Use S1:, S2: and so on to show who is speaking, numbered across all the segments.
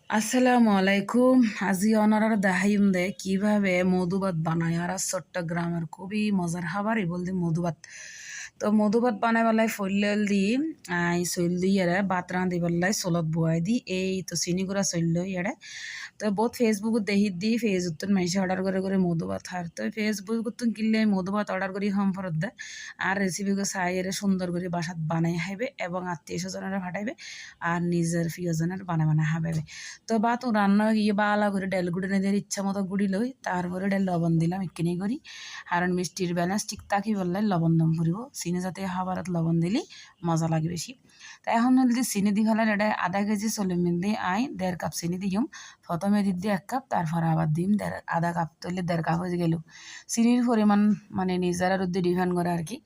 S1: আসসালামু আলাইকুম। আজি অনারার দেখাইম দে কিভাবে মধুভাত বানায় আর চট্টগ্রামের খুবই মজার খাবার এই বলদি মধুভাত। তো মধুভাত বানাই পেলাই ফইল দি চইল দি ইয়ারে ভাত রাঁধি পেলাই চলত বুয়াই দি এই তো চিনি গুঁড়া চইল ইয়ারে। তো বহুত ফেসবুকত দেখি দি ফেসবুকত মাইসে অর্ডার করে মধুভাত হার তো ফেসবুকত কিনলে মধুভাত অর্ডার করি সম্পরত দে আর রেসিপিকে চাই এর সুন্দর করে বাসাত বানাই খাইবে এবং আত্মীয় স্বজনেরা ফাটাইবে আর নিজের প্রিয়জনের বানায় খাবে। তো ভাত রান্না গিয়ে বালা করে ডাল গুঁড়ি নিজের ইচ্ছা মতো গুঁড়ি লই তারপরে ডাল লবণ দিলাম এখানি করি কারণ মিষ্টির ব্যালেন্স ঠিক তাকি বললে লবণ দম ফুরিব চিনি যাতে খাবারত লবণ দিলি মজা লাগে বেশি। তা এখন যদি চিনি দি ফেলার এটা আধা কেজি চলে মিল আই 1.5 কাপ চিনি দিম প্রথমে দি 1 কাপ তারপর আবার দিম আধা কাপ তৈলে 1.5 কাপ হয়ে গেল। চিনির পরিমাণ মানে নিজের আর ডিপেন্ড করে আর কি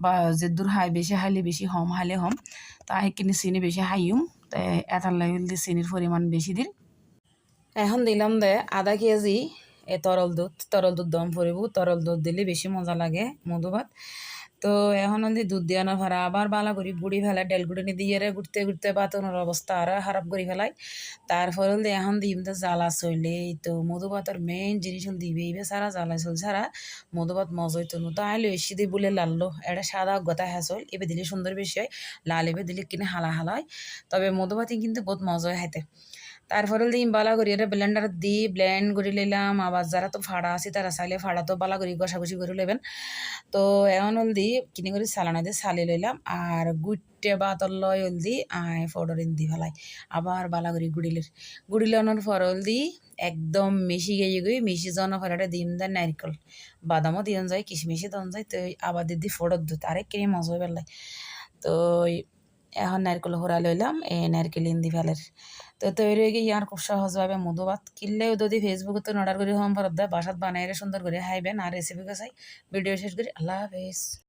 S1: বা যে দূর হাই বেশি হাইলে বেশি হম হাইলে হম তা সেইখিনি চিনি বেশি হাইম এটার লাগিল দি চিনির পরিমাণ বেশি দিন। এখন দিলাম দে আধা কেজি তরল দুধ দম ফুরিব তরল দুধ দিলে বেশি মজা লাগে মধুভাত। তো এখন দুধ দিয়ে আনার পর আবার বালা করি গুড়ি ফেলাই ডেল গুড়ি দিয়ে ঘুরতে ঘুরতে বাতনের অবস্থা আরো খারাপ করে ফেলাই। তারপর এখন দিম তো জ্বালা চলে তো মধুভাতের মেইন জিনিস হল দিবে ইবে সারা জ্বালা চল ছাড়া মধুভাত মজা হইতো না। তো আইলো এসি দি বলে লাললো এটা সাদা গতা হ্যাঁচল এবে দিলে সুন্দর বেশি হয় লাল এবে দিলে কিনে হালা হালা হয় তবে মধুভাতি কিন্তু বহুত মজা হয় খাইতে। তারপরে দিম বালা করি এটা ব্লেন্ডার দি ব্লেন্ড করে লইলাম আবার যারা তো ফাড়া আছে তারা চাইলে ফাড়া তো বালা করি ঘষাঘষি করে লইবেন। তো এখন হলদি কিনি করে চালানা দিয়ে চালি লইলাম আর গুটে বাতর লয় হলদি পাউডার দি ফেলাই আবার বালা করি গুড়ি লানোর পর হলদি একদম মিশি গিয়ে গই মিশি যাওয়ার পর এটা দিম দেয় নারকেল বাদামও দিন যায় কিশমিশি দিন যায় তো আবার দিদি ফোড়ত দুধ আরেক কিনে মজা হয়ে পেলাই। তো এখন নারকেল হোরা লইলাম নারকেল ইন্দি ফেলের তো তৈরি হয়ে গিয়ে আর খুব সহজভাবে মধুভাত কিনলেও যদি ফেসবুকে অর্ডার করি হম ফরত দেয় বাসাত বানাই সুন্দর করে খাইবেন আর রেসিপি চাই ভিডিও শেষ করি আল্লাহ হাফেজ।